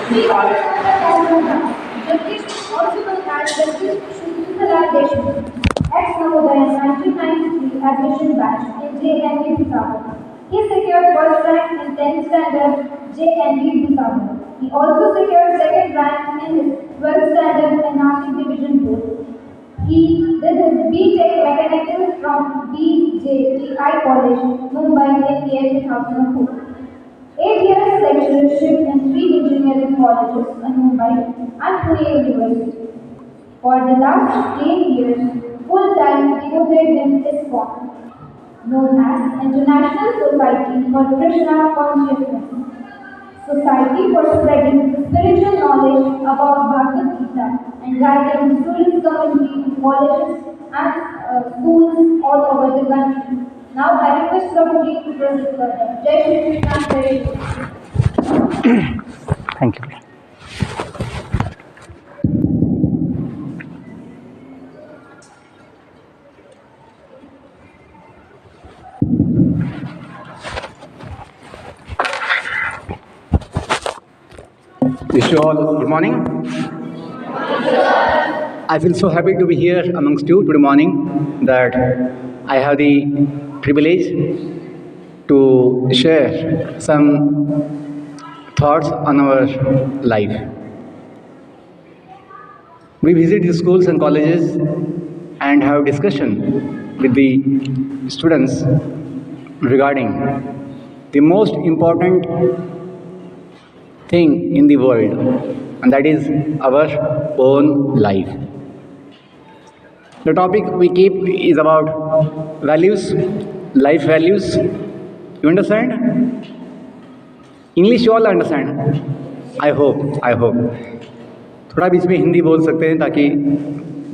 We also had Justice Shundaral Deshmukh, ex-Navodaya 1993 admission batch in JNV Bhusawal. He secured first rank in 10th standard JNV Bhusawal. He also secured second rank in his 12th standard in Nashik Division Board. He did his B.Tech Mechanical from BJTI College, Mumbai in year 2004. 8 years lecturership in 3 engineering colleges in Mumbai and Pune University. For the last 8 years, full-time devoted in ISKCON, known as International Society for Krishna Consciousness, Society for spreading spiritual knowledge about Bhagavad Gita and guiding students community in colleges and schools all over the country. Now I request Prabhuji to proceed further. Jai Shri Krishna, Jai Shri. Thank you. Wish you all good morning. I feel so happy to be here amongst you today morning that I have the privilege to share some thoughts on our life. We visit the schools and colleges and have discussion with the students regarding the most important thing in the world, and that is our own life. The topic we keep is about values, life values. You understand? English you all understand? I hope. थोड़ा बीच में हिंदी बोल सकते हैं ताकि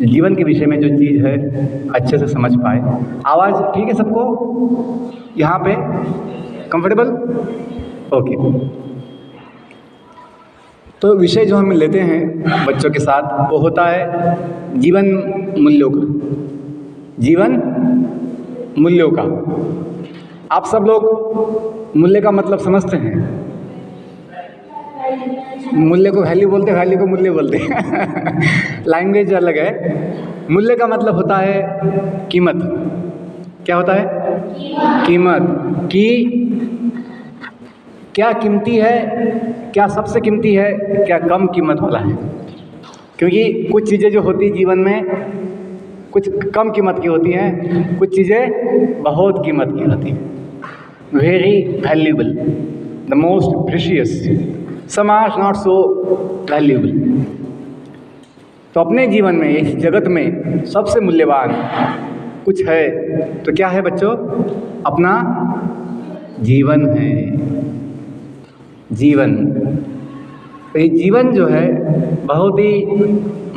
जीवन के विषय में जो चीज़ है अच्छे से समझ पाए. आवाज़ ठीक है सबको? यहाँ पे कंफर्टेबल? ओके. तो विषय जो हम लेते हैं बच्चों के साथ वो होता है जीवन मूल्यों का. जीवन मूल्यों का. आप सब लोग मूल्य का मतलब समझते हैं? मूल्य को वैल्यू बोलते हैं, वैल्यू को मूल्य बोलते हैं. लैंग्वेज अलग है. मूल्य का मतलब होता है कीमत. क्या होता है? कीमत. कि क्या कीमती है, क्या सबसे कीमती है, क्या कम कीमत वाला है. क्योंकि कुछ चीज़ें जो होती हैं जीवन में कुछ कम कीमत की होती हैं, कुछ चीज़ें बहुत कीमत की होती हैं. Very valuable, the most precious. Some are not so valuable. तो अपने जीवन में इस जगत में सबसे मूल्यवान कुछ है तो क्या है बच्चों? अपना जीवन है. जीवन. तो ये जीवन जो है बहुत ही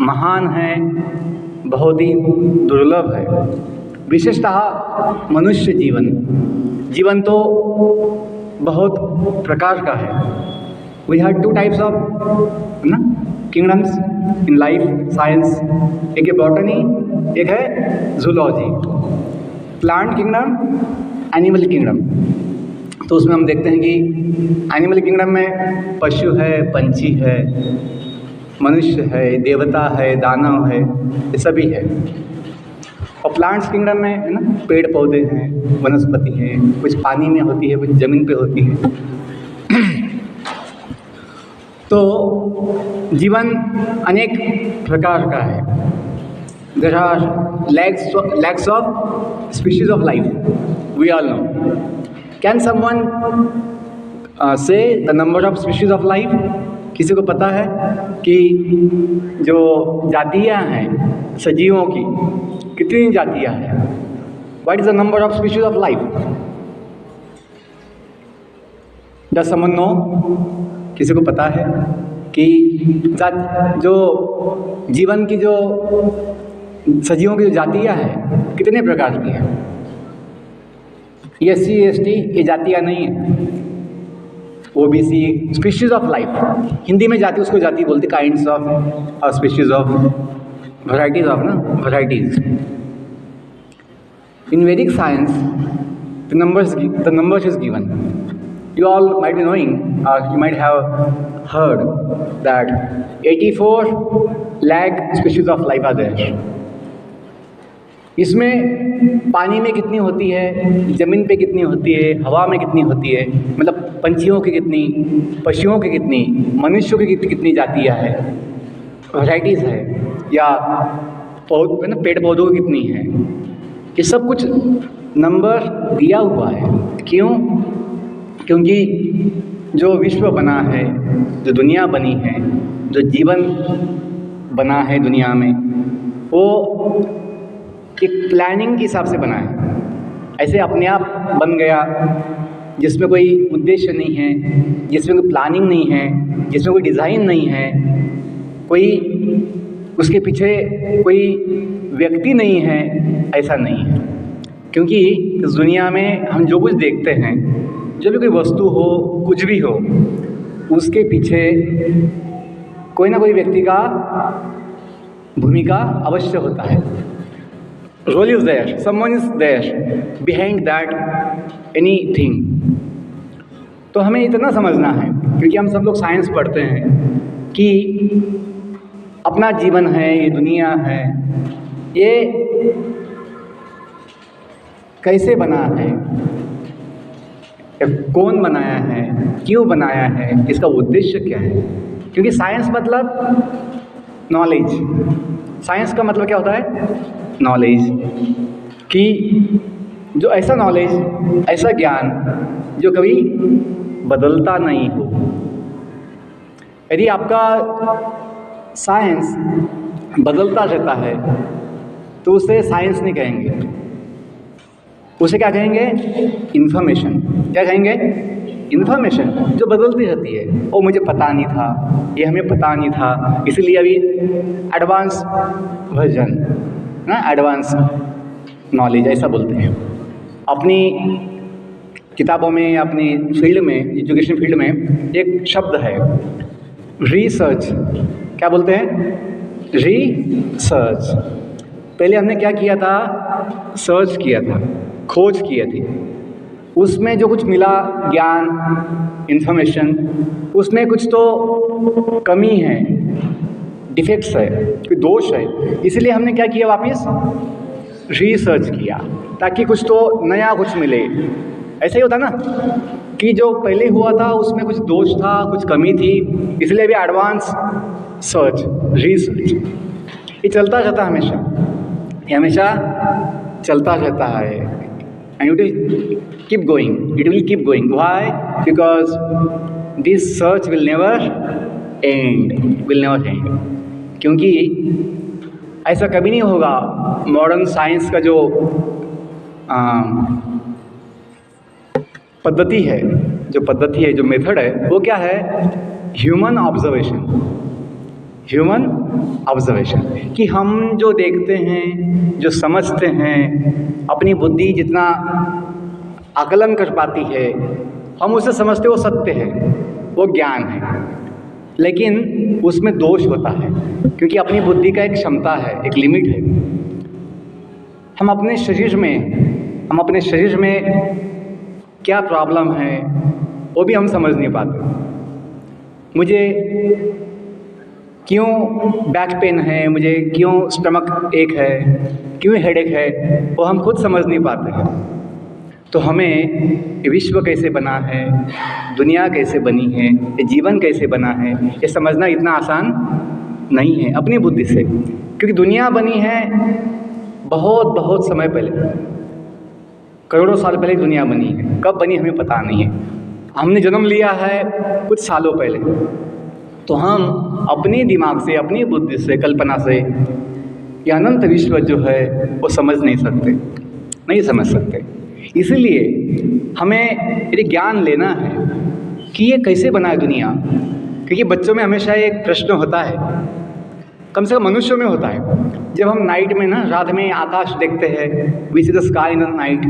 महान है, बहुत ही दुर्लभ है. विशेषतः मनुष्य जीवन. जीवन तो बहुत प्रकार का है. We have 2 types of kingdoms in life science. एक है बॉटनी, एक है zoology. Plant kingdom, animal kingdom. तो उसमें हम देखते हैं कि एनिमल किंगडम में पशु है, पंछी है, मनुष्य है, देवता है, दानव है, ये सभी है. और प्लांट्स किंगडम में है ना, पेड़ पौधे हैं, वनस्पति हैं, कुछ पानी में होती है, कुछ ज़मीन पे होती है. तो जीवन अनेक प्रकार का है. There are lakhs of species of life. We all know. Can someone say the number of species of life? किसी को पता है कि जो जातियाँ हैं सजीवों की, कितनी जातियाँ हैं? What is the number of species of life? Does someone know? किसी को पता है कि जो जीवन की जो सजीवों की जो जातियाँ हैं कितने प्रकार की हैं? SC ST ये जातियाँ नहीं है. OBC species of life. Hindi में जाति उसको जाति बोलते, kinds of species of varieties of varieties. In Vedic science the numbers is given. You all might be knowing, you might have heard that 84 lakh species of life are there. इसमें पानी में कितनी होती है, ज़मीन पे कितनी होती है, हवा में कितनी होती है, मतलब पंछियों की कितनी, पशुओं की कितनी, मनुष्यों की कितनी जातियाँ है, वैराइटीज़ है, या पेड़ पौधों की कितनी है, ये सब कुछ नंबर दिया हुआ है। क्यों? क्योंकि जो विश्व बना है, जो दुनिया बनी है, जो जीवन बना है दुनिया में, वो एक प्लानिंग के हिसाब से बना है। ऐसे अपने आप बन गया जिसमें कोई उद्देश्य नहीं है, जिसमें कोई प्लानिंग नहीं है, जिसमें कोई डिज़ाइन नहीं है, कोई उसके पीछे कोई व्यक्ति नहीं है, ऐसा नहीं है। क्योंकि इस दुनिया में हम जो कुछ देखते हैं, जो भी कोई वस्तु हो, कुछ भी हो, उसके पीछे कोई ना कोई व्यक्ति का भूमिका अवश्य होता है। Role is there, someone is there behind that anything. तो हमें इतना समझना है, क्योंकि हम सब लोग साइंस पढ़ते हैं, कि अपना जीवन है, ये दुनिया है, ये कैसे बना है, कौन बनाया है, क्यों बनाया है, इसका उद्देश्य क्या है। क्योंकि साइंस मतलब नॉलेज, साइंस का मतलब क्या होता है? नॉलेज। कि जो ऐसा नॉलेज, ऐसा ज्ञान जो कभी बदलता नहीं हो। यदि आपका साइंस बदलता रहता है तो उसे साइंस नहीं कहेंगे, उसे क्या कहेंगे? इन्फॉर्मेशन। क्या कहेंगे? इन्फॉर्मेशन जो बदलती रहती है। वो मुझे पता नहीं था, ये हमें पता नहीं था, इसलिए अभी एडवांस वर्जन ना, एडवांस नॉलेज ऐसा बोलते हैं। अपनी किताबों में, अपनी फील्ड में, एजुकेशन फील्ड में एक शब्द है रिसर्च। क्या बोलते हैं? रिसर्च। पहले हमने क्या किया था? सर्च किया था, खोज किए थे, उसमें जो कुछ मिला ज्ञान, इन्फॉर्मेशन, उसमें कुछ तो कमी है, डिफेक्ट्स है, कोई दोष है, इसलिए हमने क्या किया? वापस रिसर्च किया, ताकि कुछ तो नया कुछ मिले। ऐसा ही होता ना कि जो पहले हुआ था उसमें कुछ दोष था, कुछ कमी थी, इसलिए भी एडवांस सर्च, रिसर्च, ये चलता रहता हमेशा, ये हमेशा चलता रहता है। And it will keep going, it will keep going. Why? Because this search will never and, will never and. क्योंकि ऐसा कभी नहीं होगा। मॉडर्न साइंस का जो पद्धति है, जो मेथड है, वो क्या है? Human observation. ह्यूमन ऑब्जर्वेशन कि हम जो देखते हैं, जो समझते हैं, अपनी बुद्धि जितना आकलन कर पाती है, हम उसे समझते वो सत्य है, वो ज्ञान है। लेकिन उसमें दोष होता है, क्योंकि अपनी बुद्धि का एक क्षमता है, एक लिमिट है। हम अपने शरीर में क्या प्रॉब्लम है वो भी हम समझ नहीं पाते। मुझे क्यों बैक पेन है, मुझे क्यों स्टमक एक है, क्यों हेडेक है, वो हम खुद समझ नहीं पाते हैं। तो हमें विश्व कैसे बना है, दुनिया कैसे बनी है, ये जीवन कैसे बना है, ये समझना इतना आसान नहीं है अपनी बुद्धि से। क्योंकि दुनिया बनी है बहुत बहुत समय पहले, करोड़ों साल पहले दुनिया बनी है। कब बनी हमें पता नहीं है। हमने जन्म लिया है कुछ सालों पहले, तो हम अपने दिमाग से, अपनी बुद्धि से, कल्पना से ये अनंत विश्व जो है वो समझ नहीं सकते। इसलिए हमें यदि ज्ञान लेना है कि ये कैसे बना है दुनिया, क्योंकि बच्चों में हमेशा एक प्रश्न होता है, कम से कम मनुष्यों में होता है। जब हम नाइट में ना, रात में आकाश देखते हैं, we see the sky in the night,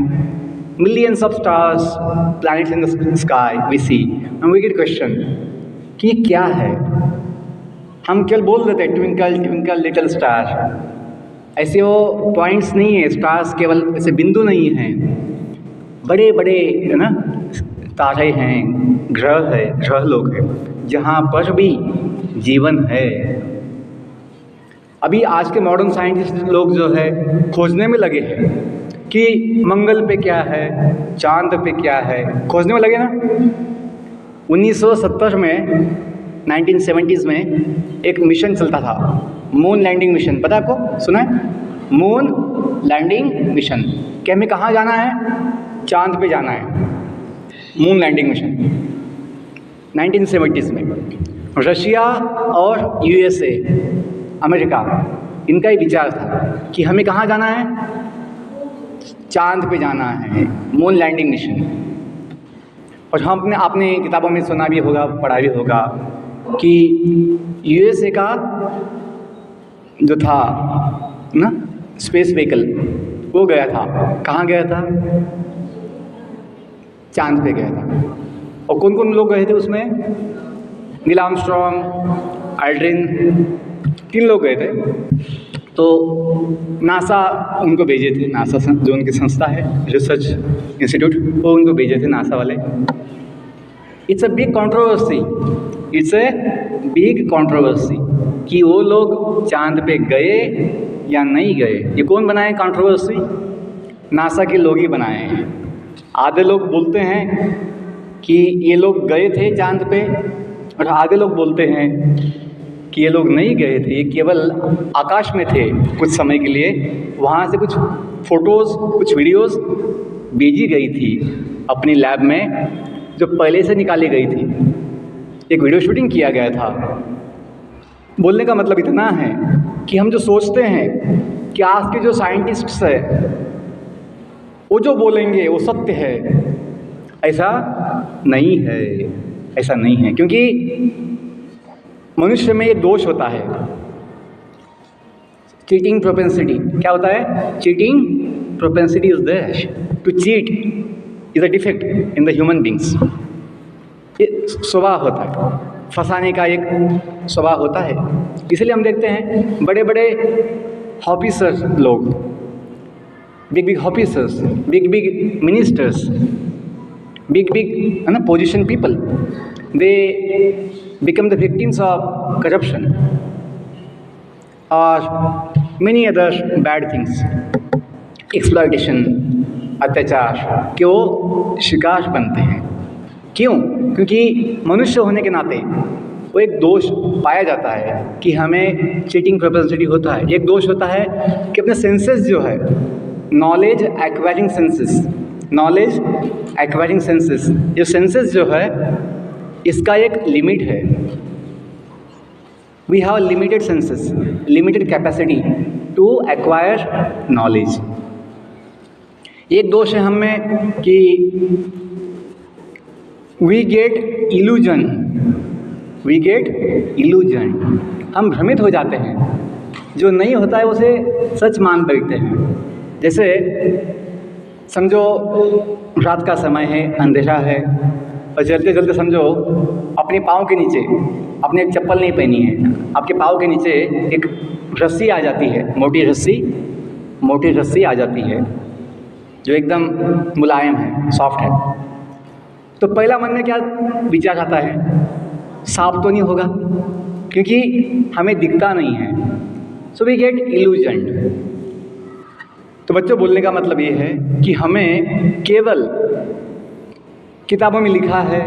millions of stars, planets in the sky we see, and we get question कि ये क्या है। हम केवल बोल देते हैं ट्विंकल ट्विंकल लिटिल स्टार। ऐसे वो पॉइंट्स नहीं है, स्टार्स केवल ऐसे बिंदु नहीं हैं, बड़े बड़े है ना तारे हैं, ग्रह लोग हैं, जहाँ पर भी जीवन है। अभी आज के मॉडर्न साइंटिस्ट लोग जो है खोजने में लगे हैं कि मंगल पे क्या है, चांद पे क्या है, खोजने में लगे ना। 1970 में 1970s में एक मिशन चलता था, मून लैंडिंग मिशन। पता है आपको, सुना है? मून लैंडिंग मिशन कि हमें कहाँ जाना है? चांद पे जाना है। मून लैंडिंग मिशन 1970s में रशिया और यूएसए, अमेरिका, इनका ही विचार था कि हमें कहाँ जाना है? चांद पे जाना है, मून लैंडिंग मिशन। और हम आपने किताबों में सुना भी होगा, पढ़ा भी होगा कि यूएसए का जो था ना स्पेस व्हीकल, वो गया था। कहाँ गया था? चांद पे गया था। और कौन कौन लोग गए थे उसमें? नील आर्मस्ट्रॉन्ग, एल्ड्रिन, 3 लोग गए थे। तो नासा उनको भेजे थे, नासा जो उनकी संस्था है, रिसर्च इंस्टीट्यूट, वो उनको भेजे थे नासा वाले। It's a big controversy, it's a big controversy कि वो लोग चांद पे गए या नहीं गए। ये कौन बनाए कंट्रोवर्सी? नासा के लोग ही बनाए हैं। आधे लोग बोलते हैं कि ये लोग गए थे चांद पे, और आधे लोग बोलते हैं कि ये लोग नहीं गए थे, ये केवल आकाश में थे कुछ समय के लिए, वहाँ से कुछ फ़ोटोज़, कुछ वीडियोज़ भेजी गई थी अपनी लैब में, जो पहले से निकाली गई थी। एक वीडियो शूटिंग किया गया था। बोलने का मतलब इतना है कि हम जो सोचते हैं कि आज के जो साइंटिस्ट्स हैं वो जो बोलेंगे वो सत्य है, ऐसा नहीं है, ऐसा नहीं है। क्योंकि मनुष्य में ये दोष होता है, चीटिंग प्रोपेंसिटी। क्या होता है? Cheating propensity is there. To cheat is a defect in the human beings. ये स्वभाव होता है, फंसाने का एक स्वभाव होता है। इसलिए हम देखते हैं बड़े बड़े ऑफिसर्स लोग, big officers, big ministers, big है ना position people, they become the victims of corruption or many other bad things, exploitation, अत्याचार के वो शिकार बनते हैं। क्यों? क्योंकि मनुष्य होने के नाते वो एक दोष पाया जाता है कि हमें चीटिंग प्रोपेंसिटी होता है। एक दोष होता है कि अपने सेंसेस जो है, knowledge acquiring senses, knowledge acquiring senses, ये सेंसेस जो है इसका एक लिमिट है। We have limited senses, limited capacity to acquire knowledge. एक दोष है हम में कि we get illusion, we get illusion, हम भ्रमित हो जाते हैं। जो नहीं होता है उसे सच मान बैठते हैं। जैसे समझो रात का समय है, अंधेरा है, और चलते चलते समझो अपने पाँव के नीचे, आपने एक चप्पल नहीं पहनी है, आपके पाँव के नीचे एक रस्सी आ जाती है, मोटी रस्सी आ जाती है जो एकदम मुलायम है, सॉफ्ट है। तो पहला मन में क्या विचार आता है? सांप तो नहीं होगा, क्योंकि हमें दिखता नहीं है। So we get illusion. तो बच्चों, बोलने का मतलब ये है कि हमें केवल किताबों में लिखा है,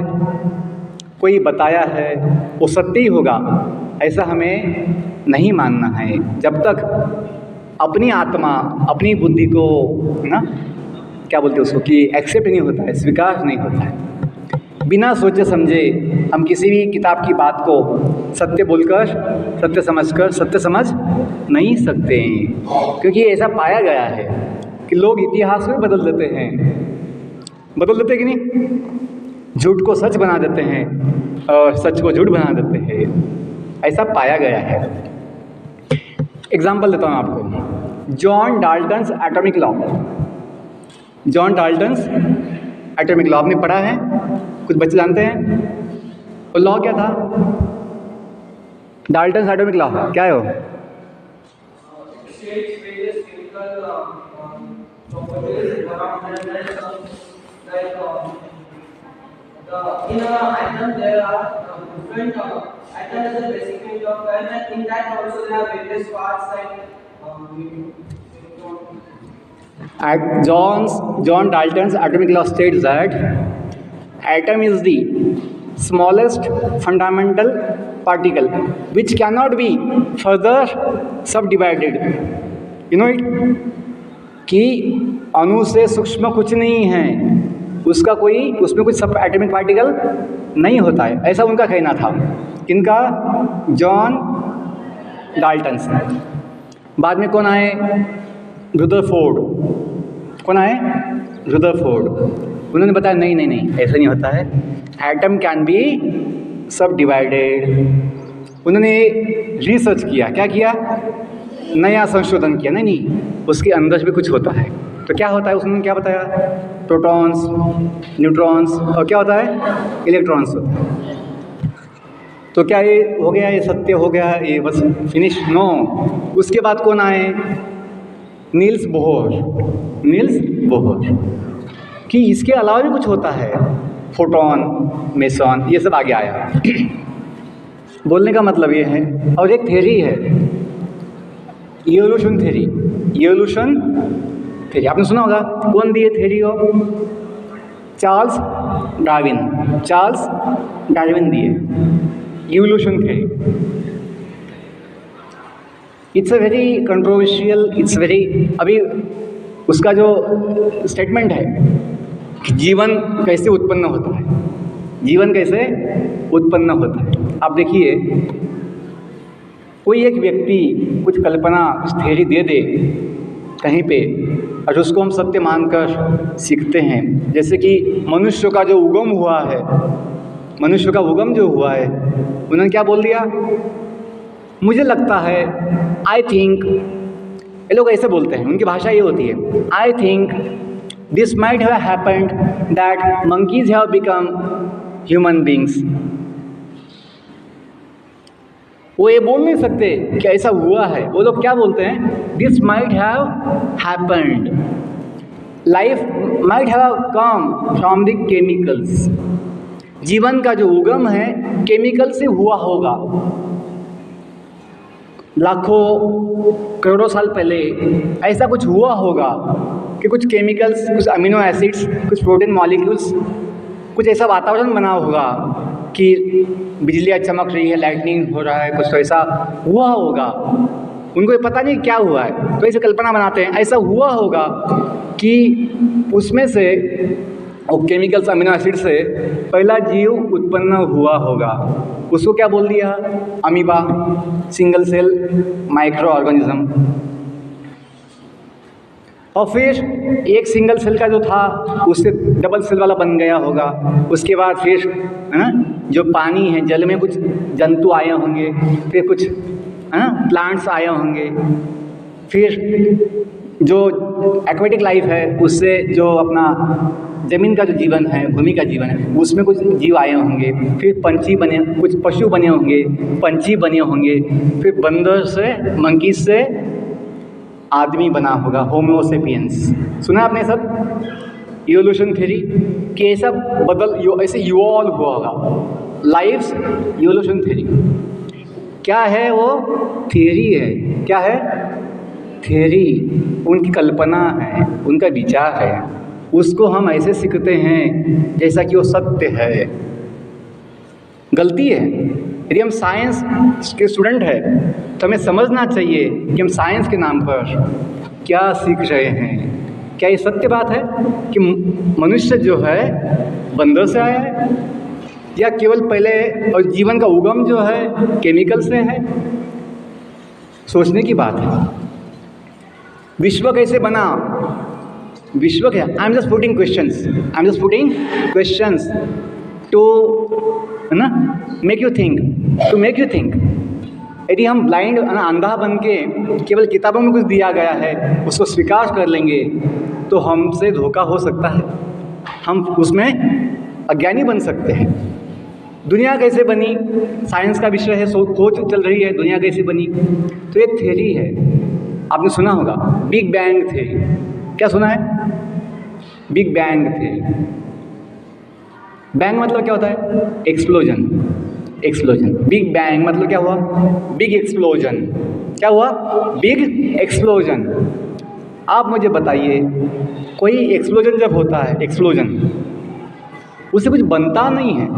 कोई बताया है, वो सत्य ही होगा, ऐसा हमें नहीं मानना है। जब तक अपनी आत्मा, अपनी बुद्धि को ना क्या बोलते हैं उसको, कि एक्सेप्ट नहीं होता है, स्वीकार नहीं होता है। बिना सोचे समझे हम किसी भी किताब की बात को सत्य बोलकर, सत्य समझकर सत्य समझ नहीं सकते, क्योंकि ऐसा पाया गया है कि लोग इतिहास में बदल देते हैं, बदल देते कि नहीं? झूठ को सच बना देते हैं और सच को झूठ बना देते हैं, ऐसा पाया गया है। एग्जाम्पल देता हूँ आपको, John Dalton's atomic law. John Dalton's atomic law आपने पढ़ा है? कुछ बच्चे जानते हैं वो लॉ क्या था? डाल्टन्स एटॉमिक लॉ क्या है वो? In a atom there are different atom is a basic unit of current, and in that also there are various parts like John Dalton's atomic law states that atom is the smallest fundamental particle which cannot be further subdivided. You know it? कि अणु से सूक्ष्म कुछ नहीं है, उसका कोई उसमें कुछ सब एटॉमिक पार्टिकल नहीं होता है, ऐसा उनका कहना था। इनका जॉन डाल्टन से। बाद में कौन आए? रुदरफोर्ड। कौन आए? रुदरफोर्ड। उन्होंने बताया नहीं नहीं नहीं, ऐसा नहीं होता है, एटम कैन बी सब डिवाइडेड। उन्होंने रिसर्च किया, क्या किया? नया संशोधन किया। नहीं नहीं, उसके अंदर भी कुछ होता है। तो क्या होता है? उसने क्या बताया? प्रोटॉन्स, न्यूट्रॉन्स और क्या होता है? इलेक्ट्रॉन्स होता है। तो क्या ये हो गया, ये सत्य हो गया, ये बस फिनिश? नो। उसके बाद कौन आए? Niels Bohr. नील्स बोहर कि इसके अलावा भी कुछ होता है, फोटोन, मेसॉन, ये सब आगे आया। बोलने का मतलब ये है। और एक थ्योरी है, इवोल्यूशन थ्योरी। इवोल्यूशन थ्योरी आपने सुना होगा। कौन दिए थ्योरी हो? Charles Darwin. चार्ल्स डार्विन दिए evolution theory. It's a very controversial, it's very, अभी उसका जो स्टेटमेंट है कि जीवन कैसे उत्पन्न होता है, जीवन कैसे उत्पन्न होता है। आप देखिए, कोई एक व्यक्ति कुछ कल्पना, कुछ थ्योरी दे दे कहीं पे, और उसको हम सत्य मानकर सीखते हैं। जैसे कि मनुष्य का जो उगम हुआ है, मनुष्य का उगम जो हुआ है, उन्होंने क्या बोल दिया? मुझे लगता है, आई थिंक, ये लोग ऐसे बोलते हैं, उनकी भाषा ये होती है, I think this might have happened that monkeys have become human beings. वो ये बोल नहीं सकते कि ऐसा हुआ है। वो लोग क्या बोलते हैं? This might have happened, life might have come from the chemicals. जीवन का जो उगम है केमिकल से हुआ होगा। लाखों करोड़ों साल पहले ऐसा कुछ हुआ होगा कि कुछ केमिकल्स, कुछ अमीनो एसिड्स, कुछ प्रोटीन मॉलिक्यूल्स, कुछ ऐसा वातावरण बना होगा कि बिजलियाँ चमक रही है, लाइटनिंग हो रहा है, कुछ तो ऐसा हुआ होगा। उनको ये पता नहीं क्या हुआ है, तो ऐसे कल्पना बनाते हैं, ऐसा हुआ होगा कि उसमें से और केमिकल्स, अमीनो एसिड से पहला जीव उत्पन्न हुआ होगा। उसको क्या बोल दिया? Amoeba, single cell microorganism. और फिर एक सिंगल सेल का जो था उससे डबल सेल वाला बन गया होगा। उसके बाद फिर है ना, जो पानी है, जल में कुछ जंतु आए होंगे, फिर कुछ है ना प्लांट्स आए होंगे, फिर जो एक्वेटिक लाइफ है उससे जो अपना ज़मीन का जो जीवन है, भूमि का जीवन है, उसमें कुछ जीव आए होंगे, फिर पंछी बने, कुछ पशु बने होंगे, पंछी बने होंगे, फिर बंदर से, मंकी से आदमी बना होगा, होमो सेपियंस। सुना आपने सब इवोल्यूशन थ्योरी कि ऐसा ऐसे इवॉल्व हुआ होगा लाइफ। इवोल्यूशन थ्योरी क्या है? वो थ्योरी है। क्या है? थ्योरी। उनकी कल्पना है, उनका विचार है, उसको हम ऐसे सीखते हैं जैसा कि वो सत्य है। गलती है। यदि हम साइंस के स्टूडेंट हैं तो हमें समझना चाहिए कि हम साइंस के नाम पर क्या सीख रहे हैं। क्या ये सत्य बात है कि मनुष्य जो है बंदर से आया है, या केवल पहले और जीवन का उगम जो है केमिकल से है? सोचने की बात है। विश्व कैसे बना? विश्व क्या? I am just putting questions, I am just putting questions to, है ना, make you think, to make you think. यदि हम ब्लाइंड, अंधा बन के केवल किताबों में कुछ दिया गया है उसको स्वीकार कर लेंगे तो हमसे धोखा हो सकता है, हम उसमें अज्ञानी बन सकते हैं। दुनिया कैसे बनी? साइंस का विषय है, खोज चल रही है, दुनिया कैसे बनी। तो एक थ्योरी है, आपने सुना होगा, बिग बैंग थ्योरी। क्या सुना है? Big bang theory. बैंग मतलब क्या होता है? एक्सप्लोजन। एक्सप्लोजन। बिग बैंग मतलब क्या हुआ? Big explosion. क्या हुआ? Big explosion. आप मुझे बताइए, कोई एक्सप्लोजन जब होता है, एक्सप्लोजन, उससे कुछ बनता नहीं है।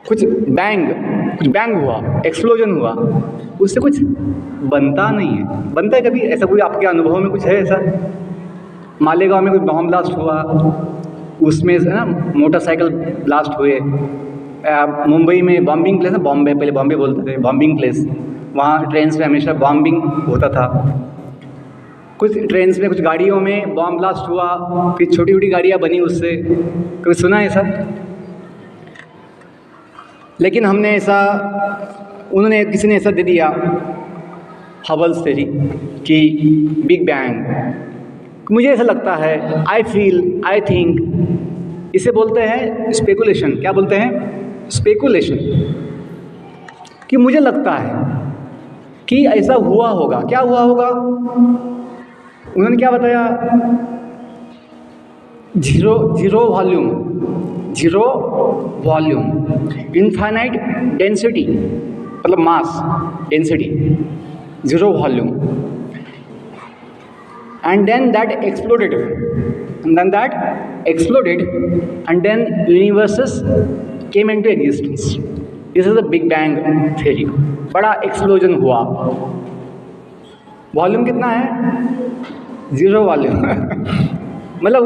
कुछ बैंग हुआ, एक्सप्लोजन हुआ, उससे कुछ बनता नहीं है। बनता है कभी? ऐसा कोई आपके अनुभव में कुछ है ऐसा? मालेगांव में कोई बॉम्ब ब्लास्ट हुआ, उसमें से ना मोटरसाइकिल ब्लास्ट हुए। मुंबई में बॉम्बिंग प्लेस है, बॉम्बे, पहले बॉम्बे बोलते थे, बॉम्बिंग प्लेस, वहाँ ट्रेन्स में हमेशा बॉम्बिंग होता था। कुछ ट्रेन्स में, कुछ गाड़ियों में बॉम्ब ब्लास्ट हुआ, फिर छोटी छोटी गाड़ियाँ बनी उससे, कभी सुना है ऐसा? लेकिन हमने ऐसा, उन्होंने, किसी ने ऐसा दे दिया, हबल्स थ्योरी, कि बिग बैंग। मुझे ऐसा लगता है, आई फील, आई थिंक, इसे बोलते हैं स्पेकुलेशन। क्या बोलते हैं? स्पेकुलेशन। कि मुझे लगता है कि ऐसा हुआ होगा। क्या हुआ होगा? उन्होंने क्या बताया? जीरो वॉल्यूम, इनफाइनाइट डेंसिटी, मतलब mass density, zero volume, and then that exploded, and then universes came into existence. This is the Big Bang theory. बड़ा एक्सप्लोजन हुआ। वॉल्यूम कितना है? Zero volume. मतलब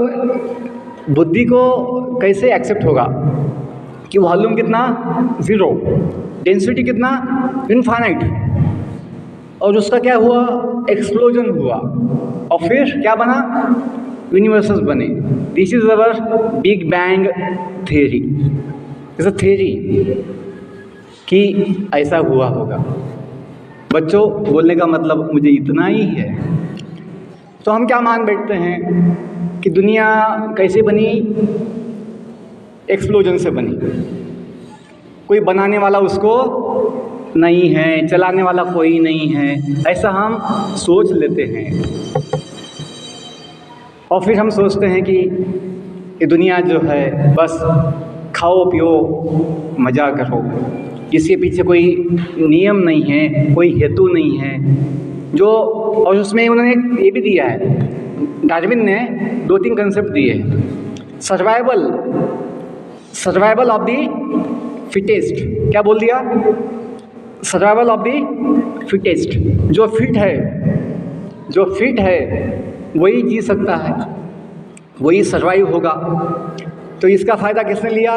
बुद्धि को कैसे एक्सेप्ट होगा कि वॉल्यूम कितना? ज़ीरो, डेंसिटी कितना? इनफाइनाइट, और उसका क्या हुआ? एक्सप्लोजन हुआ, और फिर क्या बना? यूनिवर्सेस बने। This is our big bang theory. It's a theory कि ऐसा हुआ होगा। बच्चों, बोलने का मतलब मुझे इतना ही है। तो हम क्या मान बैठते हैं कि दुनिया कैसे बनी? एक्सप्लोजन से बनी। कोई बनाने वाला उसको नहीं है, चलाने वाला कोई नहीं है, ऐसा हम सोच लेते हैं। और फिर हम सोचते हैं कि ये दुनिया जो है बस खाओ पियो मज़ा करो, इसके पीछे कोई नियम नहीं है, कोई हेतु नहीं है। जो, और उसमें उन्होंने ये भी दिया है, डार्विन ने 2-3 कंसेप्ट दिए हैं। Survival of the fittest. क्या बोल दिया? Survival of the fittest. जो फिट है वही जी सकता है, वही सर्वाइव होगा। तो इसका फ़ायदा किसने लिया?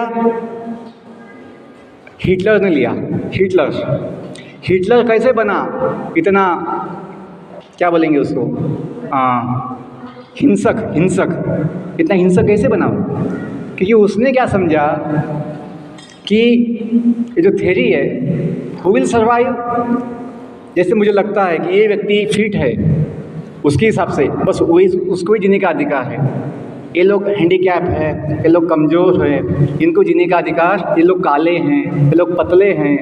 हिटलर ने लिया। हिटलर कैसे बना? इतना, क्या बोलेंगे उसको, हिंसक। इतना हिंसक कैसे बना? क्योंकि उसने क्या समझा कि ये जो थ्योरी है, हु विल सर्वाइव। जैसे मुझे लगता है कि ये व्यक्ति फिट है, उसके हिसाब से बस वही, उसको ही जीने का अधिकार है। ये लोग हैंडीकैप है, ये लोग कमज़ोर है, इनको जीने का अधिकार, ये लोग काले हैं, ये लोग पतले हैं,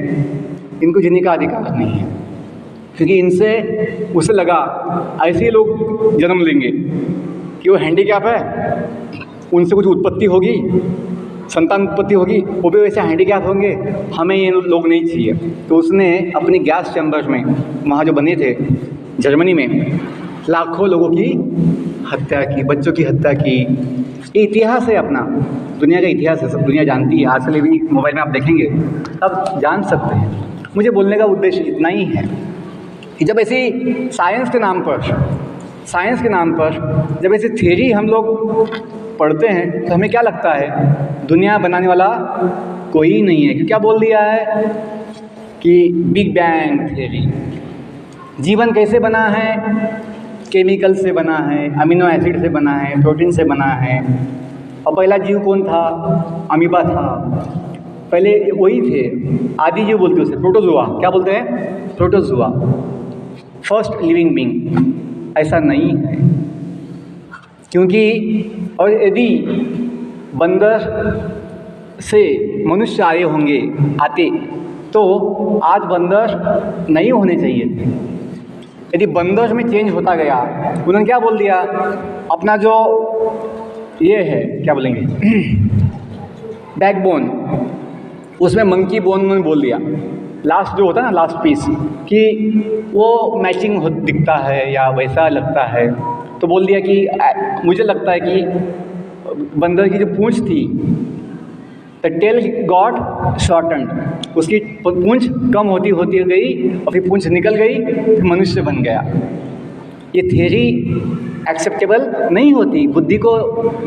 इनको जीने का अधिकार नहीं है। क्योंकि इनसे, उसे लगा ऐसे ही लोग जन्म लेंगे कि वो हैंडीकैप है, उनसे कुछ उत्पत्ति होगी, संतान उत्पत्ति होगी, वो भी वैसे हैंडीकैप होंगे, हमें ये लोग नहीं चाहिए। तो उसने अपनी गैस चैम्बर में, वहाँ जो बने थे जर्मनी में, लाखों लोगों की हत्या की, बच्चों की हत्या की। ये इतिहास है अपना, दुनिया का इतिहास है, सब दुनिया जानती है। आजकल भी मोबाइल में आप देखेंगे तब जान सकते हैं। मुझे बोलने का उद्देश्य इतना ही है कि जब ऐसी साइंस के नाम पर जब ऐसी थियरी हम लोग पढ़ते हैं तो हमें क्या लगता है? दुनिया बनाने वाला कोई नहीं है। क्या बोल दिया है कि बिग बैंग थियरी। जीवन कैसे बना है? केमिकल से बना है, अमीनो एसिड से बना है, प्रोटीन से बना है। और पहला जीव कौन था? अमीबा था। पहले वही थे, आदि जीव बोलते उसे, प्रोटोजुआ। क्या बोलते हैं? Protozoa, first living being. ऐसा नहीं है, क्योंकि और यदि बंदर से मनुष्य आते तो आज बंदर नहीं होने चाहिए थे। यदि बंदर में चेंज होता गया, उन्होंने क्या बोल दिया? अपना जो ये है, क्या बोलेंगे, बैकबोन, उसमें मंकी बोन उन्होंने बोल दिया। लास्ट जो होता है ना, लास्ट पीस, कि वो मैचिंग दिखता है या वैसा लगता है, तो बोल दिया कि मुझे लगता है कि बंदर की जो पूंछ थी, द टेल गॉट शॉर्टन्ड, उसकी पूंछ कम होती होती गई और फिर पूंछ निकल गई, फिर मनुष्य बन गया। ये थियरी एक्सेप्टेबल नहीं होती, बुद्धि को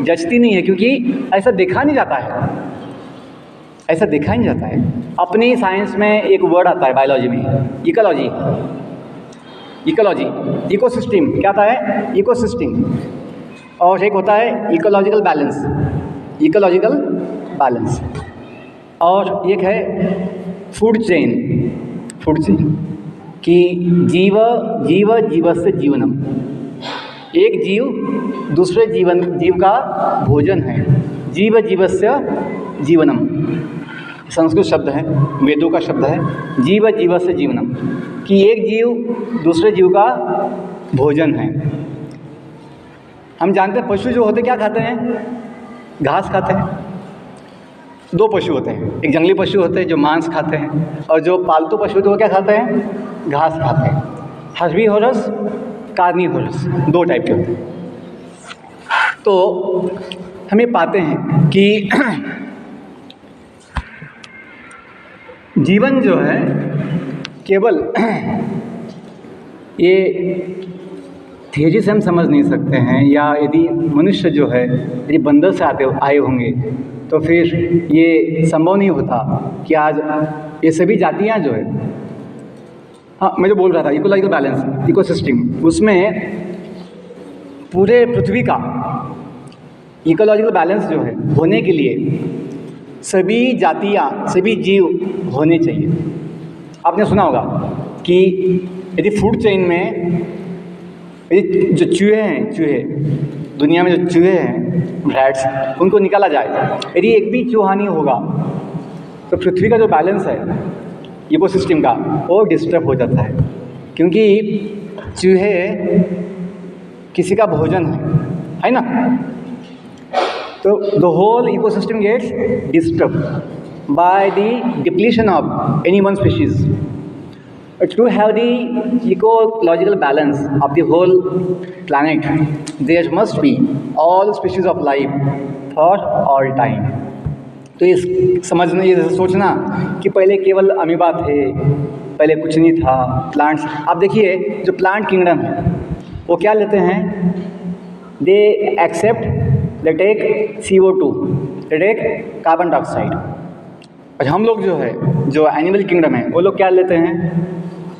जचती नहीं है, क्योंकि ऐसा देखा नहीं जाता है, ऐसा देखा नहीं जाता है। अपनी साइंस में एक वर्ड आता है बायोलॉजी में, इकोलॉजी। इकोलॉजी, इकोसिस्टम क्या आता है? इकोसिस्टम। और एक होता है इकोलॉजिकल बैलेंस, इकोलॉजिकल बैलेंस। और एक है फूड चेन, फूड चेन कि जीवस्य जीवनम, एक जीव दूसरे जीव का भोजन है। जीवस्य जीवनम संस्कृत शब्द है, वेदों का शब्द है, जीवस्य जीवनम, कि एक जीव दूसरे जीव का भोजन है। हम जानते हैं पशु जो होते क्या खाते हैं? घास खाते हैं। दो पशु होते हैं, एक जंगली पशु होते हैं जो मांस खाते हैं, और जो पालतू पशु होते हैं वो क्या खाते हैं? घास खाते हैं। हर्बीवोरस, कार्निवोरस, दो टाइप के होते हैं। तो हम ये पाते हैं कि जीवन जो है केवल ये थियरी से हम समझ नहीं सकते हैं, या यदि मनुष्य जो है यदि बंदर से आए होंगे तो फिर ये संभव नहीं होता कि आज ये सभी जातियाँ जो है, हाँ मैं जो बोल रहा था इकोलॉजिकल बैलेंस, इकोसिस्टम, उसमें पूरे पृथ्वी का इकोलॉजिकल बैलेंस जो है होने के लिए सभी जातियाँ, सभी जीव होने चाहिए। आपने सुना होगा कि यदि फूड चेन में यदि जो चूहे हैं, चूहे दुनिया में जो चूहे हैं, रैट्स, उनको निकाला जाए, यदि एक भी चूहा नहीं होगा तो पृथ्वी का जो बैलेंस है इकोसिस्टम का वो डिस्टर्ब हो जाता है, क्योंकि चूहे किसी का भोजन है ना। तो the whole ecosystem gets disturbed by the depletion of any one species. To have the ecological balance of the whole planet, there must be all species of life for all time. तो ये समझना, ये सोचना कि पहले केवल amoeba थे, पहले कुछ नहीं था, प्लांट्स। आप देखिए जो प्लांट किंगडम है वो क्या लेते हैं? They accept, they take CO2, they take carbon dioxide. और हम लोग जो है, जो एनिमल किंगडम है, वो लोग क्या लेते हैं?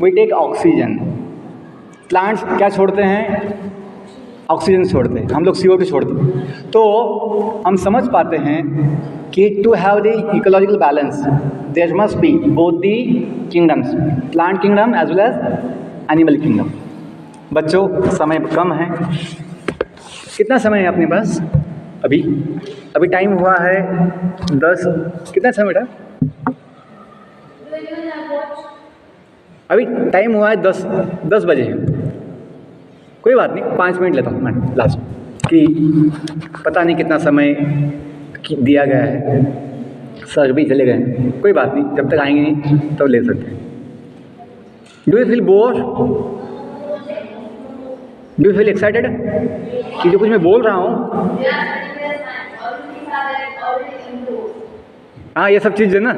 We take oxygen. प्लांट्स क्या छोड़ते हैं? ऑक्सीजन छोड़ते हैं, हम लोग CO2 छोड़ते हैं। तो हम समझ पाते हैं कि to have the ecological balance there must be both the kingdoms, plant kingdom as well as animal kingdom. बच्चों समय कम है, कितना समय है अपने पास? अभी टाइम हुआ है 10, कितना समय बेटा? अभी टाइम हुआ है 10 बजे है। कोई बात नहीं, 5 मिनट लेता हूँ मैं लास्ट, कि पता नहीं कितना समय दिया गया है, सर भी चले गए, कोई बात नहीं, जब तक आएंगे नहीं तब तो ले सकते हैं। Do you feel bore? Do you feel excited कि जो कुछ मैं बोल रहा हूँ? हाँ, ये सब चीज़ है ना,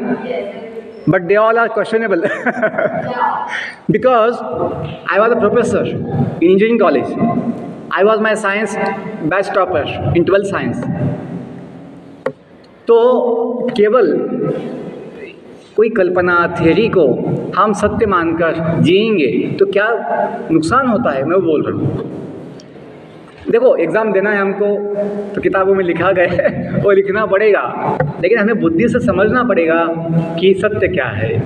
but they all are questionable because I was a professor in engineering college, I was my science batch topper in 12th science. तो केवल कोई कल्पना, थियरी को हम सत्य मानकर जिएंगे तो क्या नुकसान होता है, मैं वो बोल रहा हूँ। देखो एग्ज़ाम देना है हमको तो किताबों में लिखा गया है वो लिखना पड़ेगा, लेकिन हमें बुद्धि से समझना पड़ेगा कि सत्य क्या है।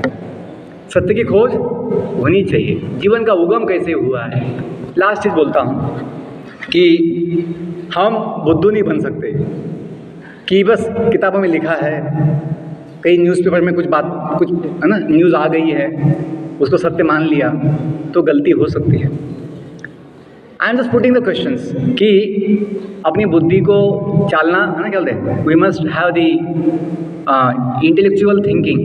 सत्य की खोज होनी चाहिए, जीवन का उगम कैसे हुआ है। लास्ट चीज़ बोलता हूँ कि हम बुद्धू नहीं बन सकते कि बस किताबों में लिखा है, कई न्यूज़पेपर में कुछ है ना, न्यूज़ आ गई है, उसको सत्य मान लिया तो गलती हो सकती है। आई am just putting the questions कि अपनी बुद्धि को चालना है ना, क्या बोलते हैं, we must have the intellectual thinking.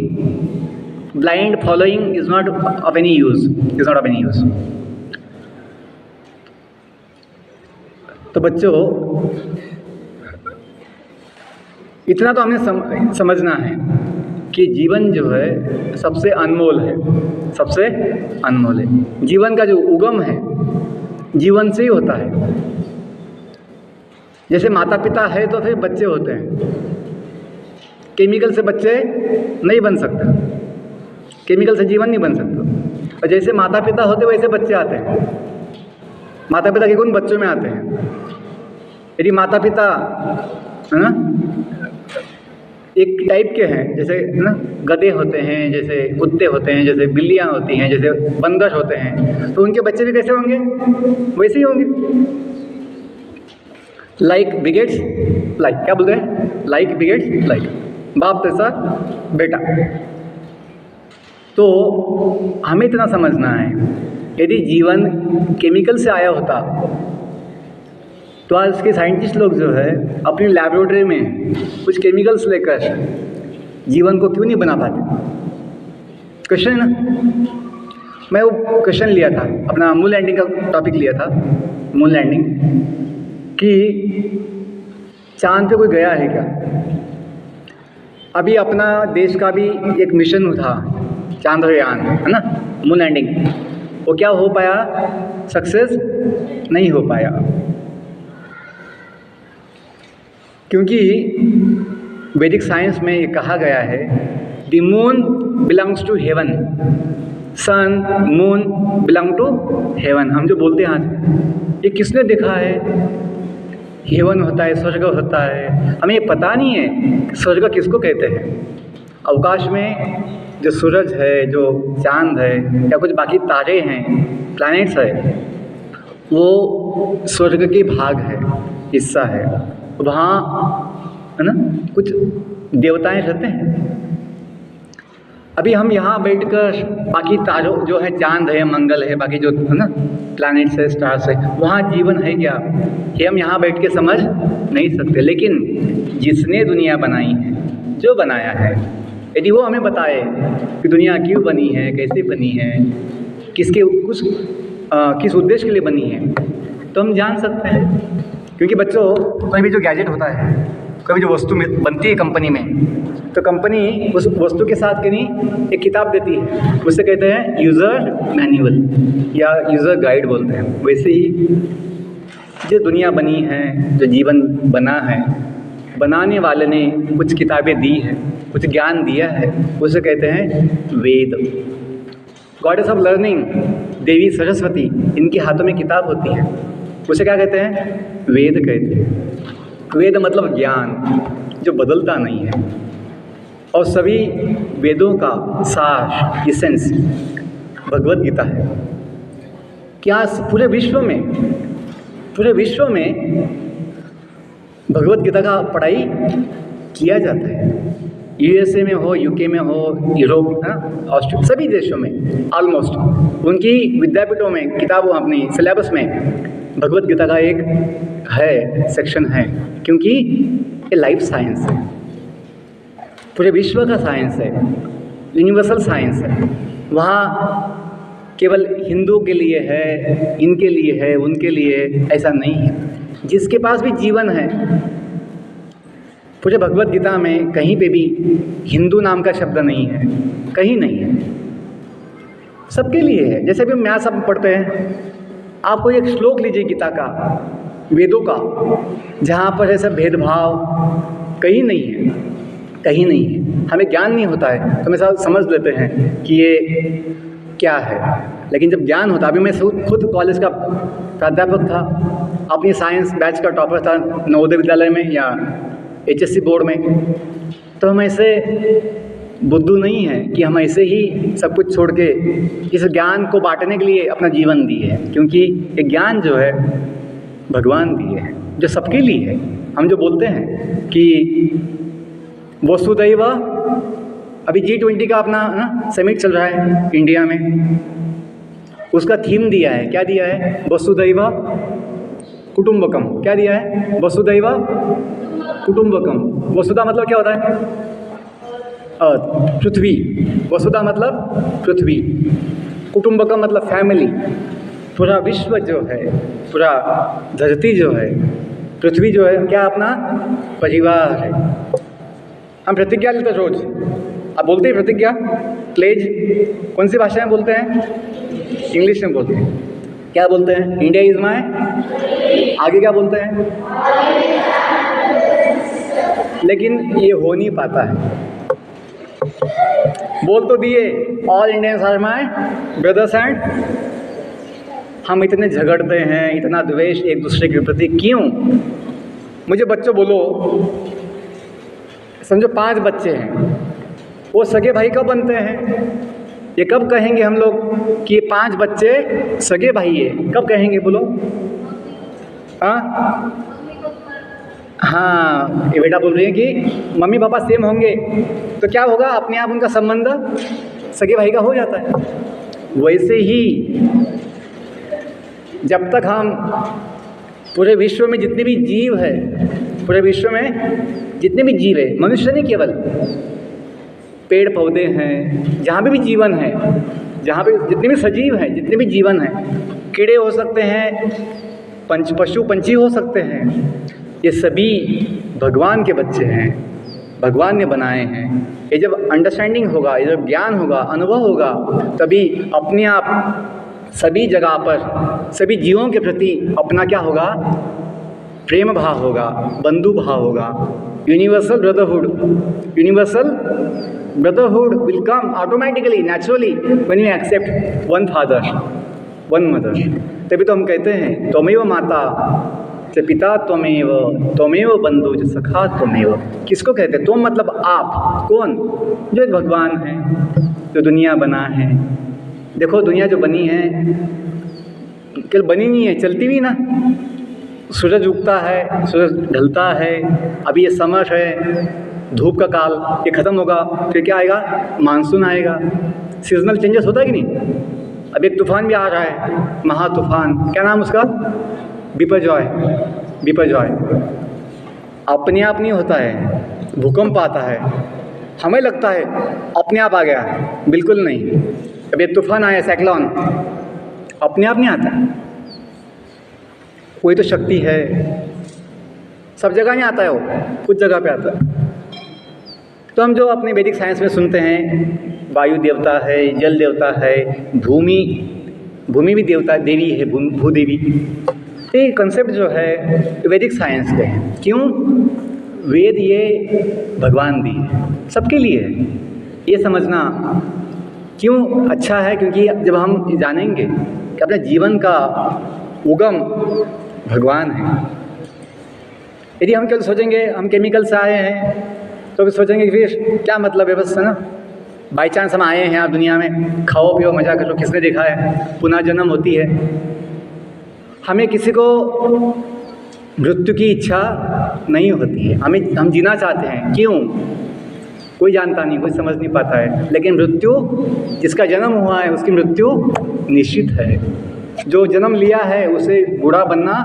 Blind following is not of any use, is not of any use. तो बच्चों, इतना तो हमें समझना है कि जीवन जो है सबसे अनमोल है, सबसे अनमोल है. जीवन का जो उगम है जीवन से ही होता है. जैसे माता पिता है तो फिर बच्चे होते हैं. केमिकल से बच्चे नहीं बन सकते, केमिकल से जीवन नहीं बन सकता. और जैसे माता पिता होते वैसे बच्चे आते हैं. माता पिता के गुण बच्चों में आते हैं. यदि माता पिता है ना एक टाइप के हैं, जैसे ना गधे होते हैं, जैसे कुत्ते होते हैं, जैसे बिल्लियाँ होती हैं, जैसे बंदर होते हैं, तो उनके बच्चे भी कैसे होंगे, वैसे ही होंगे. लाइक बिगेट्स लाइक, क्या बोलते हैं, लाइक बिगेट्स लाइक, बाप जैसा बेटा. तो हमें इतना समझना है, यदि जीवन केमिकल से आया होता तो आज के साइंटिस्ट लोग जो है अपनी लैबोरेटरी में कुछ केमिकल्स लेकर जीवन को क्यों नहीं बना पाते. क्वेश्चन है ना. मैं वो क्वेश्चन लिया था, अपना मून लैंडिंग का टॉपिक लिया था, मून लैंडिंग, कि चांद पे कोई गया है क्या. अभी अपना देश का भी एक मिशन था, चांद्रयान, है ना, मून लैंडिंग. वो क्या हो पाया, सक्सेस नहीं हो पाया, क्योंकि वैदिक साइंस में ये कहा गया है the moon belongs to heaven, sun moon belong to heaven. हम जो बोलते हैं आज, ये किसने देखा है, हेवन होता है, स्वर्ग होता है, हमें ये पता नहीं है कि स्वर्ग किसको कहते हैं. अवकाश में जो सूरज है, जो चांद है, या कुछ बाकी तारे हैं, प्लैनेट्स है, वो स्वर्ग के भाग है, हिस्सा है. वहाँ है ना कुछ देवताएं रहते हैं. अभी हम यहाँ बैठकर बाकी तारों जो है, चांद है, मंगल है, बाकी जो है ना प्लैनेट्स है, स्टार्स है, वहाँ जीवन है क्या, ये हम यहाँ बैठ के समझ नहीं सकते. लेकिन जिसने दुनिया बनाई है, जो बनाया है, यदि वो हमें बताए कि दुनिया क्यों बनी है, कैसे बनी है, किसके किस उद्देश्य के लिए बनी है, तो हम जान सकते हैं. क्योंकि बच्चों, कोई भी जो गैजेट होता है, कोई भी जो वस्तु बनती है कंपनी में, तो कंपनी उस वस्तु के साथ कहीं एक किताब देती है, उससे कहते हैं यूज़र मैनुअल या यूज़र गाइड बोलते हैं. वैसे ही जो दुनिया बनी है, जो जीवन बना है, बनाने वाले ने कुछ किताबें दी हैं, कुछ ज्ञान दिया है, उसे कहते हैं वेद. गॉडेस ऑफ लर्निंग देवी सरस्वती, इनके हाथों में किताब होती है, उसे क्या कहते हैं, वेद कहते हैं. वेद मतलब ज्ञान जो बदलता नहीं है. और सभी वेदों का सार, इसेंस भगवत गीता है. क्या पूरे विश्व में भगवत गीता का पढ़ाई किया जाता है. यूएसए में हो, यूके में हो, यूरोप, ऑस्ट्रेलिया, सभी देशों में ऑलमोस्ट उनकी विद्यापीठों में, किताबों, अपनी सिलेबस में भगवत गीता का एक है, सेक्शन है, क्योंकि ये लाइफ साइंस है, पूरे विश्व का साइंस है, यूनिवर्सल साइंस है. वहाँ केवल हिंदू के लिए है, इनके लिए है, उनके लिए, ऐसा नहीं है. जिसके पास भी जीवन है, पूरे भगवत गीता में कहीं पे भी हिंदू नाम का शब्द नहीं है, कहीं नहीं है, सबके लिए है. जैसे भी मैथ सब पढ़ते हैं, आप कोई एक श्लोक लीजिए गीता का, वेदों का, जहाँ पर ऐसा भेदभाव कहीं नहीं है, कहीं नहीं है. हमें ज्ञान नहीं होता है तो हम ऐसा समझ लेते हैं कि ये क्या है. लेकिन जब ज्ञान होता, अभी मैं खुद कॉलेज का प्राध्यापक था, अपनी साइंस बैच का टॉपर था नवोदय विद्यालय में या HSC बोर्ड में, तो हम ऐसे बुद्धू नहीं है कि हम ऐसे ही सब कुछ छोड़ के इस ज्ञान को बांटने के लिए अपना जीवन दिए है. क्योंकि ये ज्ञान जो है भगवान दिए है, जो सबके लिए है. हम जो बोलते हैं कि वसुधैव, अभी G20 का अपना ना समिट चल रहा है इंडिया में, उसका थीम दिया है, क्या दिया है? वसुधैव कुटुंबकम। क्या दिया है? वसुधैव कुटुंबकम। वसुधा मतलब क्या होता है? अर्थ, पृथ्वी। वसुधा मतलब पृथ्वी, कुटुंबकम मतलब फैमिली। पूरा विश्व जो है, पूरा धरती जो है, पृथ्वी जो है, क्या अपना परिवार है। हम प्रतिज्ञा लेते हैं रोज, आप बोलते हैं प्रतिज्ञा, प्लेज कौन सी भाषा में बोलते हैं? इंग्लिश में बोलते हैं। क्या बोलते हैं? इंडिया इज माय, आगे क्या बोलते हैं? लेकिन ये हो नहीं पाता है। बोल तो दिए all Indians are my brothers and, हम इतने झगड़ते हैं, इतना द्वेष एक दूसरे के प्रति क्यों? मुझे बच्चों बोलो, समझो 5 बच्चे हैं, वो सगे भाई कब बनते हैं? ये कब कहेंगे हम लोग कि ये 5 बच्चे सगे भाई है? कब कहेंगे बोलो? हाँ, ये बेटा बोल रही है कि मम्मी पापा सेम होंगे, तो क्या होगा? अपने आप उनका संबंध सगे भाई का हो जाता है। वैसे ही जब तक हम पूरे विश्व में जितने भी जीव है, पूरे विश्व में जितने भी जीव है, मनुष्य नहीं केवल, पेड़ पौधे हैं, जहाँ भी जीवन है, जहाँ पे जितने भी सजीव हैं, जितने भी जीवन हैं, कीड़े हो सकते हैं, पशु पंछी हो सकते हैं, ये सभी भगवान के बच्चे हैं, भगवान ने बनाए हैं। ये जब अंडरस्टैंडिंग होगा, ये जब ज्ञान होगा, अनुभव होगा, तभी अपने आप सभी जगह पर सभी जीवों के प्रति अपना क्या होगा? प्रेम भाव होगा, बंधु भाव होगा, universal brotherhood. Universal brotherhood will come automatically, naturally when you except one father, one mother. तभी तो हम कहते हैं त्वमेव माता च पिता त्वमेव, त्वमेव बंधु च सखा त्वमेव। किसको कहते हैं? तुम मतलब आप। कौन? जो एक भगवान है, जो दुनिया बना है। देखो दुनिया जो बनी है, केवल बनी नहीं है, चलती भी ना। सूरज उगता है, सूरज ढलता है, अभी ये समर है, धूप का काल, ये ख़त्म होगा, फिर क्या आएगा? मानसून आएगा। सीजनल चेंजेस होता है कि नहीं? अब एक तूफान भी आ रहा है, महा तूफान, क्या नाम उसका? बिपरजॉय। बिपरजॉय अपने आप नहीं होता है, भूकंप आता है, हमें लगता है अपने आप आ गया, बिल्कुल नहीं। अब एक तूफान आया, साइक्लोन, अपने आप नहीं आता, कोई तो शक्ति है। सब जगह नहीं आता है वो, कुछ जगह पे आता है। तो हम जो अपने वैदिक साइंस में सुनते हैं, वायु देवता है, जल देवता है, भूमि भी देवता देवी है, भूदेवी। ये कंसेप्ट जो है वैदिक साइंस के हैं। क्यों? वेद ये भगवान दी है, सबके लिए है। ये समझना क्यों अच्छा है? क्योंकि जब हम जानेंगे कि अपने जीवन का उगम भगवान है। यदि हम कल सोचेंगे हम केमिकल से आए हैं, तो भी सोचेंगे कि फिर क्या मतलब है? बस है ना, बाई चांस हम आए हैं यहाँ दुनिया में, खाओ पियो मजा करो, किसने देखा है पुनः जन्म होती है? हमें किसी को मृत्यु की इच्छा नहीं होती है, हम जीना चाहते हैं। क्यों? कोई जानता नहीं, कोई समझ नहीं पाता है। लेकिन मृत्यु, जिसका जन्म हुआ है उसकी मृत्यु निश्चित है। जो जन्म लिया है उसे बूढ़ा बनना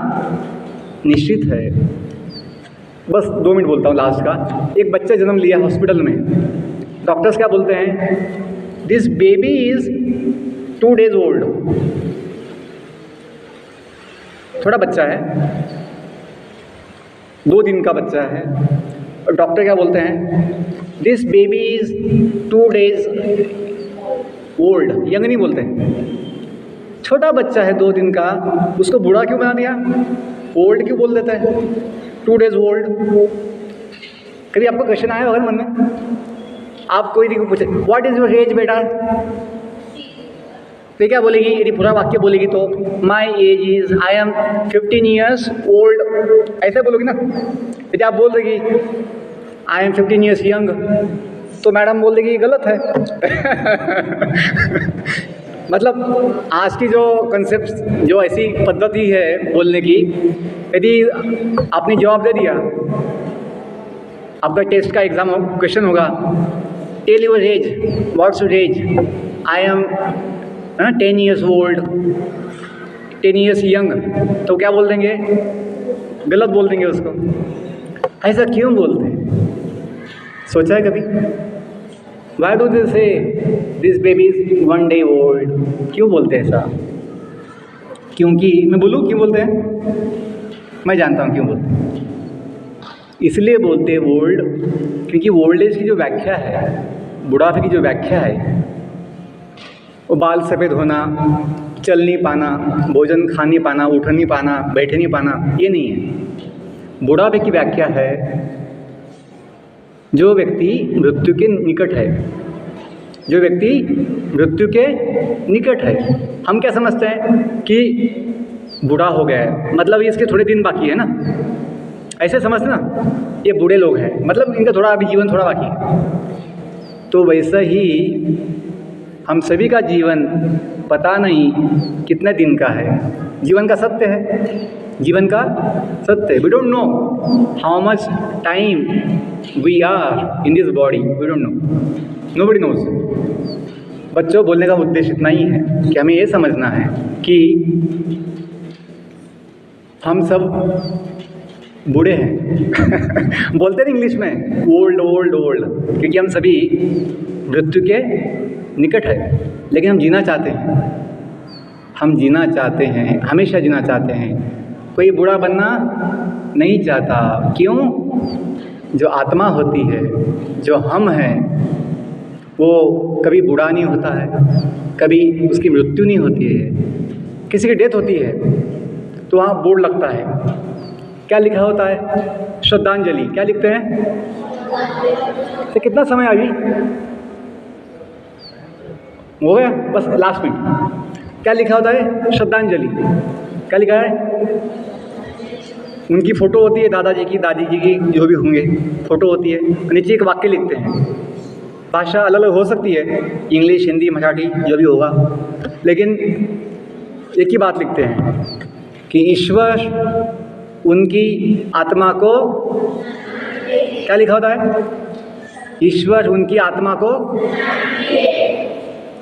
निश्चित है। बस 2 मिनट बोलता हूँ लास्ट का। एक बच्चा जन्म लिया हॉस्पिटल में, डॉक्टर्स क्या बोलते हैं? This baby is 2 days old. थोड़ा बच्चा है, 2 दिन का बच्चा है, और डॉक्टर क्या बोलते हैं? This baby is 2 days old. Young नहीं बोलते, छोटा बच्चा है 2 दिन का, उसको बूढ़ा क्यों बना दिया? ओल्ड क्यों बोल देता है? 2 days ओल्ड। कभी आपको क्वेश्चन आया होगा मन में? आप कोई नहीं पूछे व्हाट इज़ योर एज बेटा, तो क्या बोलेगी? यदि पूरा वाक्य बोलेगी तो my age is, I am 15 years old, ऐसा बोलोगी ना। यदि आप बोल देगी आई एम 15 years यंग, तो मैडम बोल देगी गलत है। मतलब आज की जो कंसेप्ट, जो ऐसी पद्धति है बोलने की, यदि आपने जवाब दे दिया, आपका टेस्ट का एग्ज़ाम क्वेश्चन होगा, tell your age, what's your age, I am हाँ 10 years old, 10 years young, तो क्या बोल देंगे? गलत बोल देंगे उसको। ऐसा क्यों बोलते हैं? सोचा है कभी? Why do they say this baby is 1 day old? क्यों बोलते हैं ऐसा? क्योंकि मैं बोलूँ क्यों बोलते हैं? मैं जानता हूँ क्यों बोलते हैं। इसलिए बोलते हैं ओल्ड, क्योंकि ओल्ड एज की जो व्याख्या है, बुढ़ापे की जो व्याख्या है, वो बाल सफ़ेद होना, चल नहीं पाना, भोजन खा नहीं पाना, उठ नहीं पाना, बैठ नहीं पाना, ये नहीं है। बुढ़ापे की व्याख्या है जो व्यक्ति मृत्यु के निकट है, जो व्यक्ति मृत्यु के निकट है। हम क्या समझते हैं कि बूढ़ा हो गया है, मतलब इसके थोड़े दिन बाकी है ना, ऐसे समझते ना, ये बूढ़े लोग हैं, मतलब इनका थोड़ा अभी जीवन थोड़ा बाकी है। तो वैसा ही हम सभी का जीवन पता नहीं कितने दिन का है। जीवन का सत्य है, जीवन का सत्य है। We don't know how much time we are in this body, we don't know, nobody knows. बच्चों, बोलने का उद्देश्य इतना ही है कि हमें ये समझना है कि हम सब बूढ़े हैं बोलते हैं इंग्लिश में ओल्ड ओल्ड ओल्ड, क्योंकि हम सभी मृत्यु के निकट है। लेकिन हम जीना चाहते हैं, हम जीना चाहते हैं, हमेशा जीना चाहते हैं। कोई बूढ़ा बनना नहीं चाहता। क्यों? जो आत्मा होती है, जो हम हैं, वो कभी बूढ़ा नहीं होता है, कभी उसकी मृत्यु नहीं होती है। किसी की डेथ होती है तो वहाँ बोर्ड लगता है, क्या लिखा होता है? श्रद्धांजलि। क्या लिखते हैं? तो कितना समय अभी हो गया? बस लास्ट मिनट। क्या लिखा होता है? श्रद्धांजलि। क्या लिखा है? उनकी फ़ोटो होती है, दादाजी की, दादी जी की, जो भी होंगे, फ़ोटो होती है। नीचे एक वाक्य लिखते हैं। भाषा अलग अलग हो सकती है, इंग्लिश, हिंदी, मराठी, जो भी होगा, लेकिन एक ही बात लिखते हैं कि ईश्वर उनकी आत्मा को, क्या लिखा होता है? ईश्वर उनकी आत्मा को,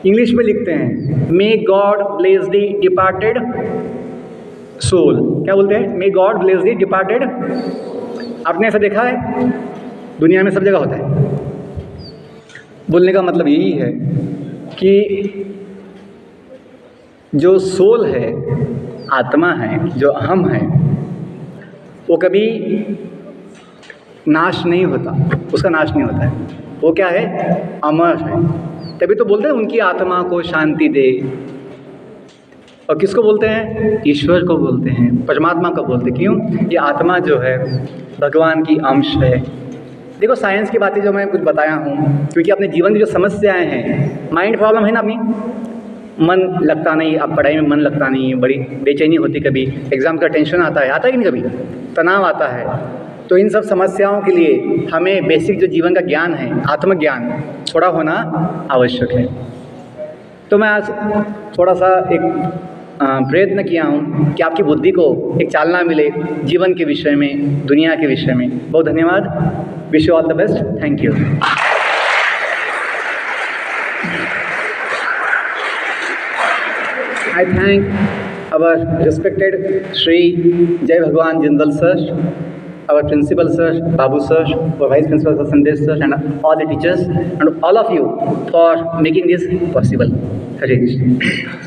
इंग्लिश में लिखते हैं may God bless the departed soul. क्या बोलते हैं? May God bless the departed. आपने ऐसा देखा है? दुनिया में सब जगह होता है। बोलने का मतलब यही है कि जो सोल है, आत्मा है, जो हम हैं, वो कभी नाश नहीं होता, उसका नाश नहीं होता है। वो क्या है? अमर है। तभी तो बोलते हैं उनकी आत्मा को शांति दे। और किसको बोलते हैं? ईश्वर को बोलते हैं, परमात्मा को बोलते हैं। क्यों? ये आत्मा जो है भगवान की अंश है। देखो, साइंस की बातें जो मैं कुछ बताया हूँ, क्योंकि अपने जीवन की जो समस्याएं हैं, माइंड प्रॉब्लम है ना अपनी, मन लगता नहीं, अब पढ़ाई में मन लगता नहीं, बड़ी बेचैनी होती, कभी एग्ज़ाम का टेंशन आता है कि नहीं, कभी तनाव आता है। तो इन सब समस्याओं के लिए हमें बेसिक जो जीवन का ज्ञान है, आत्मज्ञान, थोड़ा होना आवश्यक है। तो मैं आज थोड़ा सा एक प्रयत्न किया हूँ कि आपकी बुद्धि को एक चालना मिले जीवन के विषय में, दुनिया के विषय में। बहुत धन्यवाद। Wish you all the best. Thank you. I thank our respected Shri Jai Bhagwan Jindal sir, our principal sir, Babu sir, our vice principal sir, Sandesh sir, and all the teachers and all of you for making this possible. Hare Krishna.